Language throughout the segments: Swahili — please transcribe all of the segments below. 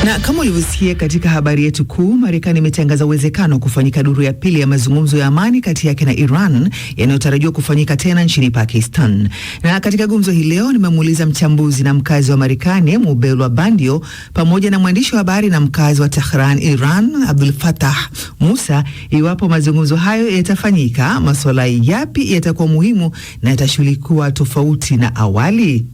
Na kama ulivyosikia katika habari yetu kuu, Marekani imetangaza uwezekano wa kufanyika duru ya pili ya mazungumzo ya amani kati yake na Iran yanayotarajiwa kufanyika tena nchini Pakistan. Na katika gumzo hii leo nimemuuliza mchambuzi na mkazi wa Marekani Mubelwa Bandio pamoja na mwandishi wa habari na mkazi wa Tehran, Iran, Abdul Fattah Musa iwapo mazungumzo hayo yatafanyika, masuala yapi yatakuwa muhimu na yatashughulikiwa tofauti na awali.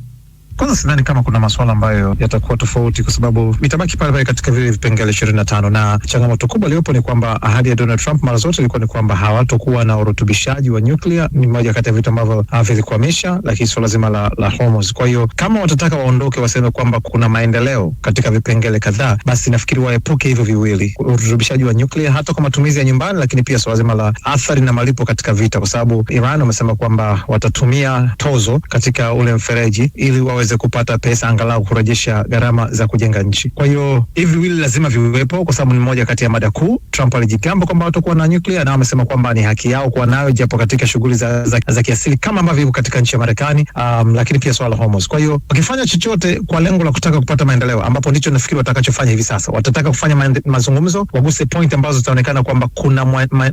Kwanza sidhani kama kuna masuala ambayo yatakuwa tofauti kwa sababu mitabaki pale pale katika vile vipengele 25, na changamoto kubwa iliyopo ni kwamba ahadi ya Donald Trump mara zote ilikuwa ni kwamba hawatokuwa na urutubishaji wa nyuklia. Ni moja kati ya vitu ambavyo vilikwamisha, lakini swala zima la Hormuz. Kwa hiyo kama watataka waondoke waseme kwamba kuna maendeleo katika vipengele kadhaa, basi nafikiri waepuke hivyo viwili, urutubishaji wa nyuklia hata kwa matumizi ya nyumbani, lakini pia swala zima la athari na malipo katika vita, kwa sababu Iran wamesema kwamba watatumia tozo katika ule mfereji ili waweze kupata pesa angalau kurejesha gharama za kujenga nchi. Kwa hiyo hivi viwili lazima viwepo kwa sababu ni moja kati ya mada kuu. Trump alijigamba kwamba watakuwa na nyuklia na wamesema kwamba ni haki yao kuwa nayo japo katika shughuli za kiasili kama ambavyo iko katika nchi ya Marekani, lakini pia swala la Hormuz. Kwa hiyo wakifanya chochote kwa lengo la kutaka kupata maendeleo, ambapo ndicho nafikiri watakachofanya hivi sasa, watataka kufanya mazungumzo, waguse point ambazo zitaonekana kwamba kuna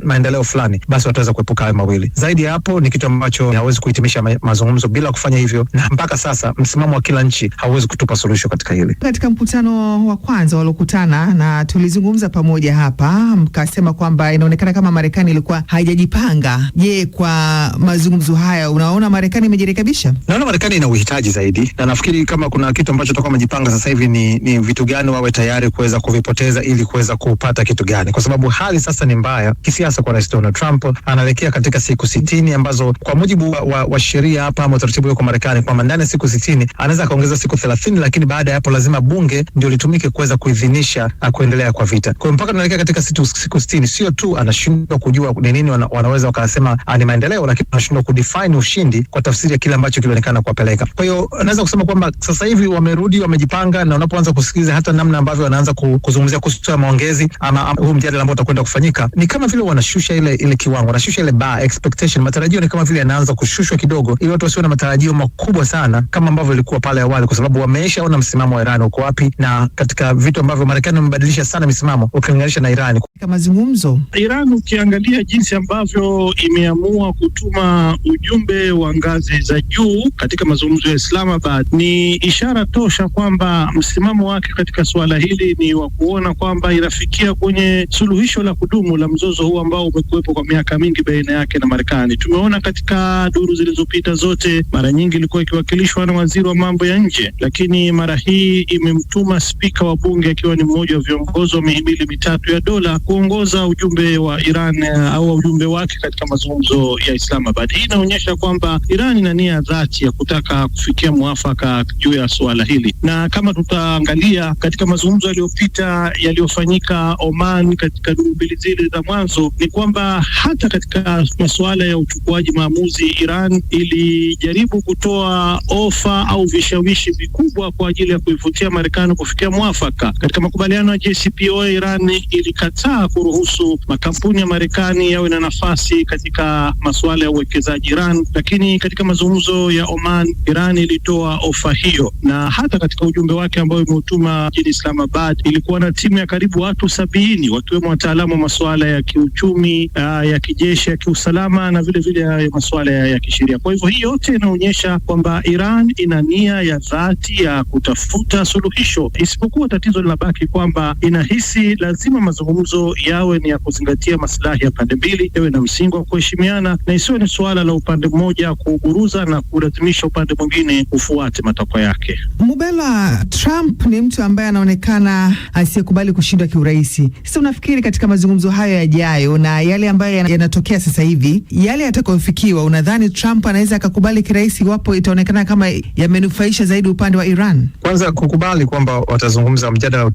maendeleo fulani, basi wataweza kuepuka hayo mawili. Zaidi ya hapo ni kitu ambacho hawezi kuhitimisha mazungumzo bila kufanya hivyo, na mpaka sasa msimamo wa kila nchi hauwezi kutupa suluhisho katika hili. Katika mkutano wa kwanza walokutana na tulizungumza pamoja hapa, mkasema kwamba inaonekana kama Marekani ilikuwa haijajipanga. Je, kwa mazungumzo haya unaona Marekani imejirekebisha? Naona Marekani ina uhitaji zaidi, na nafikiri kama kuna kitu ambacho tutakuwa wamejipanga sasa hivi ni vitu gani wawe tayari kuweza kuvipoteza ili kuweza kupata kitu gani, kwa sababu hali sasa ni mbaya kisiasa kwa Rais Donald Trump. Anaelekea katika siku 60 ambazo kwa mujibu wa sheria hapa ama utaratibu huko Marekani kwamba ndani ya siku 60 anaweza kaongeza siku 30, lakini baada ya hapo lazima bunge ndio litumike kuweza kuidhinisha kuendelea kwa vita. Kwa hiyo mpaka tunaelekea katika siku 60, sio tu anashindwa kujua ni nini wanaweza wakasema ni maendeleo, lakini anashindwa kudefine ushindi kwa tafsiri ya kile ambacho kilionekana kuwapeleka. Kwa hiyo naweza kusema kwamba sasa hivi wamerudi, wamejipanga, na unapoanza kusikiliza hata namna ambavyo wanaanza kuzungumzia kuhusu maongezi ama huu mjadala ambao utakwenda kufanyika, ni kama vile wanashusha ile kiwango, wanashusha ile bar expectation. Matarajio ni kama vile yanaanza kushushwa kidogo ili watu wasiwe na matarajio makubwa sana kama ambavyo ilikuwa pale awali, kwa sababu wameshaona msimamo wa Iran uko wapi, na katika vitu ambavyo Marekani wamebadilisha sana misimamo ukilinganisha na Iran. Katika mazungumzo Iran, ukiangalia jinsi ambavyo imeamua kutuma ujumbe wa ngazi za juu katika mazungumzo ya Islamabad, ni ishara tosha kwamba msimamo wake katika suala hili ni wa kuona kwamba inafikia kwenye suluhisho la kudumu la mzozo huu ambao umekuwepo kwa miaka mingi baina yake na Marekani. Tumeona katika duru zilizopita zote, mara nyingi ilikuwa ikiwakilishwa na waziri wa mambo ya nje, lakini mara hii imemtuma spika wa bunge akiwa ni mmoja wa viongozi wa mihimili mitatu ya dola kuongoza ujumbe wa Iran au ujumbe wake katika mazungumzo ya Islamabad. Hii inaonyesha kwamba Iran ina nia dhati ya kutaka kufikia mwafaka juu ya suala hili, na kama tutaangalia katika mazungumzo yaliyopita yaliyofanyika Oman katika duru mbili zile za mwanzo, ni kwamba hata katika masuala ya uchukuaji maamuzi Iran ilijaribu kutoa ofa au vishawishi vikubwa kwa ajili ya kuivutia Marekani kufikia mwafaka. Katika makubaliano ya JCPOA, Iran ilikataa kuruhusu makampuni ya Marekani yawe na nafasi katika masuala ya uwekezaji Iran, lakini katika mazungumzo ya Oman Iran ilitoa ofa hiyo, na hata katika ujumbe wake ambao imeutuma jijini Islamabad ilikuwa na timu ya karibu watu 70 wakiwemo wataalamu wa masuala ya kiuchumi, ya kijeshi, ya kiusalama na vile vile ya masuala ya kisheria. Kwa hivyo hii yote inaonyesha kwamba Iran ina nia ya dhati ya kutafuta suluhisho, isipokuwa tatizo linabaki kwamba inahisi lazima mazungumzo yawe ni ya kuzingatia maslahi ya pande mbili, yawe na msingi wa kuheshimiana, na isiwe ni suala la upande mmoja kuburuza na kulazimisha upande mwingine ufuate matakwa yake. Mubela, Trump ni mtu ambaye anaonekana asiyekubali kushindwa kiurahisi. Sasa unafikiri katika mazungumzo hayo yajayo na yale ambayo yanatokea sasa hivi, yale yatakayofikiwa, unadhani Trump anaweza akakubali kirahisi iwapo itaonekana kama yamenufaisha zaidi upande wa Iran? Kwanza kukubali kwamba watazungumza, mjadala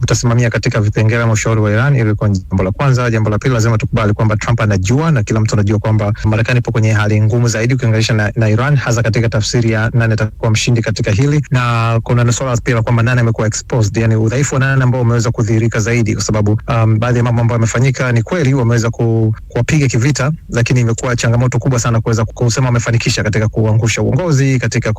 utasimamia katika vipengele vya ushauri wa Iran, ili kwa jambo la kwanza. Jambo la pili, lazima tukubali kwamba Trump anajua na kila mtu anajua kwamba Marekani ipo kwenye hali ngumu zaidi ukilinganisha na Iran, hasa katika tafsiri ya nani atakuwa mshindi katika hili, na kuna swala pia kwamba nani amekuwa exposed, yani udhaifu wa nani ambao umeweza kudhihirika zaidi, kwa sababu baadhi ya mambo ambayo yamefanyika ni kweli wameweza kuwapiga kivita, lakini imekuwa changamoto kubwa sana kuweza kusema wamefanikisha katika kuangusha uongozi, katika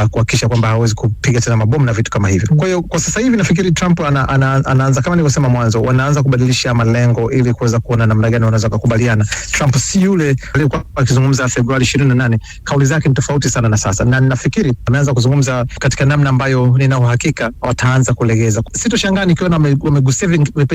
kuhakikisha kwamba hawezi kupiga tena mabomu na vitu kama hivyo. Kwa hiyo kwa sasa hivi nafikiri Trump anaanza kama nilivyosema mwanzo, wanaanza kubadilisha malengo ili kuweza kuona namna gani wanaweza kukubaliana. Trump si yule aliyekuwa akizungumza Februari 28, kauli zake ni tofauti sana na sasa, na nafikiri ameanza kuzungumza katika namna ambayo nina uhakika wataanza kulegeza. Sitoshangaa nikiona wamegusia,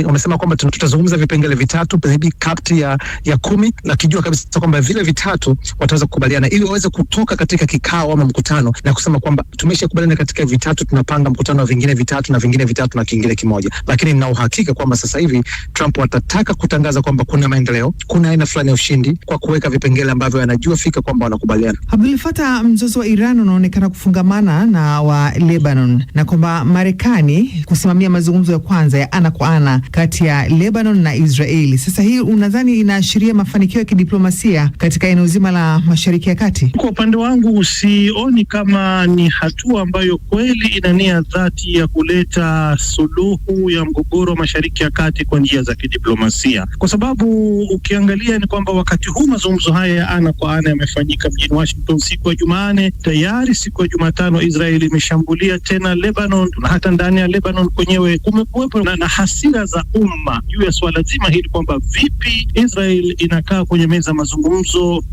wamesema kwamba tutazungumza vipengele vitatu kati ya 10, na kijua kabisa kwamba vile vitatu wataweza kukubaliana ili waweze kutoka katika kikao ama mkutano na kusema kwamba tumeshakubaliana katika vitatu, tunapanga mkutano wa vingine vitatu na vingine vitatu na kingine kimoja. Lakini nina uhakika kwamba sasa hivi Trump watataka kutangaza kwamba kuna maendeleo, kuna aina fulani ya ushindi kwa kuweka vipengele ambavyo anajua fika kwamba wanakubaliana. Abdul Fattah, mzozo wa Iran unaonekana kufungamana na wa Lebanon, na kwamba Marekani kusimamia mazungumzo ya kwanza ya ana kwa ana kati ya Lebanon na Israeli. Sasa hii unadhani inaashiria mafanikio ya kidiplomasia katika eneo zima la Mashariki ya Kati? Kwa upande wangu sioni kama ni hatua ambayo kweli ina nia dhati ya kuleta suluhu ya mgogoro wa Mashariki ya Kati kwa njia za kidiplomasia, kwa sababu ukiangalia ni kwamba wakati huu mazungumzo haya ya ana kwa ana yamefanyika mjini Washington siku ya Jumanne. Tayari siku ya Jumatano Israeli imeshambulia tena Lebanon, na hata ndani ya Lebanon kwenyewe kumekuwepo na hasira za umma juu ya swala zima hili kwamba vipi Israel inakaa kwenye meza mazungumzo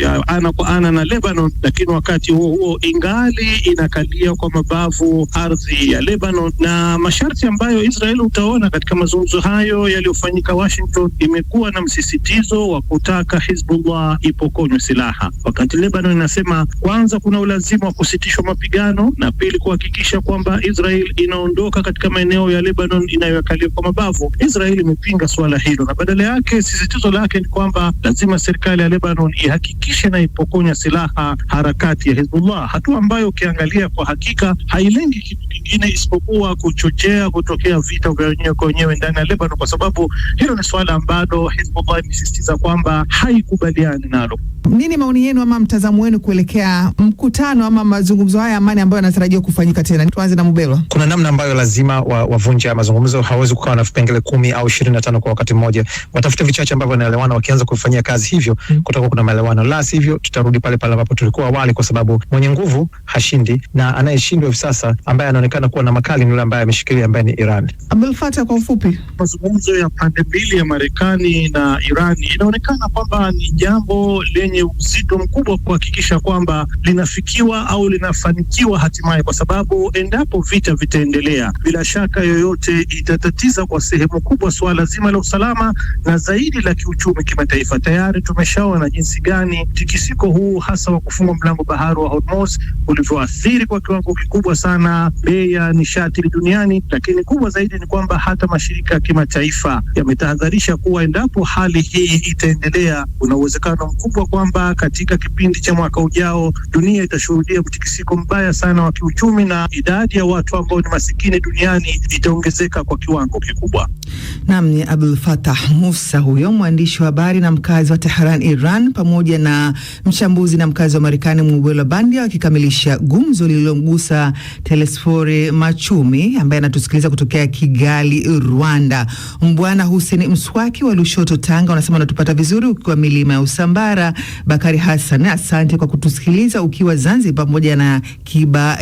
ya ana kwa ana na Lebanon, lakini wakati huo ingali inakalia kwa mabavu ardhi ya Lebanon. Na masharti ambayo Israel utaona katika mazungumzo hayo yaliyofanyika Washington, imekuwa na msisitizo wa kutaka Hezbollah ipokonywe silaha, wakati Lebanon inasema kwanza kuna ulazima wa kusitishwa mapigano, na pili kuhakikisha kwamba Israel inaondoka katika maeneo ya Lebanon inayokalia kwa mabavu. Israel imepinga swala hilo, na badala yake sisitizo lake ni kwamba lazima serikali ya Lebanon ihakikishe na ipokonya silaha harakati ya Hezbollah, hatua ambayo ukiangalia kwa hakika hailengi kitu kingine isipokuwa kuchochea kutokea vita vya wenyewe kwa wenyewe ndani ya Lebanon, kwa sababu hilo ni swala ambalo Hezbollah imesisitiza kwamba haikubaliani nalo. Nini maoni yenu ama mtazamo wenu kuelekea mkutano ama mazungumzo haya amani ambayo yanatarajiwa kufanyika tena? Tuanze na Mubelwa. Kuna namna ambayo lazima wavunje mazungumzo. Hawezi kukawa na vipengele 10 au 25 kwa wakati mmoja. Watafute vichache ambavyo wanaelewana, wakianza kufanyia kazi hivyo kutakuwa kuna maelewano. La sivyo tutarudi pale pale ambapo tulikuwa awali, kwa sababu mwenye nguvu hashindi, na anayeshindwa hivi sasa ambaye anaonekana kuwa na makali ni yule ambaye ameshikilia, ambaye ni Iran. Abdul Fattah, kwa ufupi, mazungumzo ya pande mbili ya Marekani na Iran inaonekana kwamba ni jambo lenye uzito mkubwa kuhakikisha kwamba linafikiwa au linafanikiwa hatimaye, kwa sababu endapo vita vitaendelea, bila shaka yoyote itatatiza kwa sehemu kubwa swala zima la usalama na zaidi la kiuchumi kimataifa. Tayari tumeshaona jinsi gani tikisiko huu hasa wa kufunga mlango bahari wa Hormuz ulivyoathiri kwa kiwango kikubwa sana bei ya nishati duniani, lakini kubwa zaidi ni kwamba hata mashirika ya kimataifa yametahadharisha kuwa endapo hali hii itaendelea, kuna uwezekano mkubwa kwamba katika kipindi cha mwaka ujao dunia itashuhudia mtikisiko mbaya sana wa kiuchumi, na idadi ya watu ambao ni masikini duniani itaongezeka kwa kiwango kikubwa. Naam, ni Abdul Fattah Musa huyo, mwandishi wa habari na mkazi wa Tehran, Iran, pamoja na mchambuzi na mkazi wa Marekani Mubelwa Bandia, wakikamilisha gumzo lililomgusa Telesfore Machumi ambaye anatusikiliza kutokea Kigali, Rwanda. Mbwana Hussein Mswaki wa Lushoto, Tanga, unasema unatupata vizuri ukiwa milima ya Usambara. Bakari Hassan, asante kwa kutusikiliza ukiwa Zanzibar pamoja na Kiba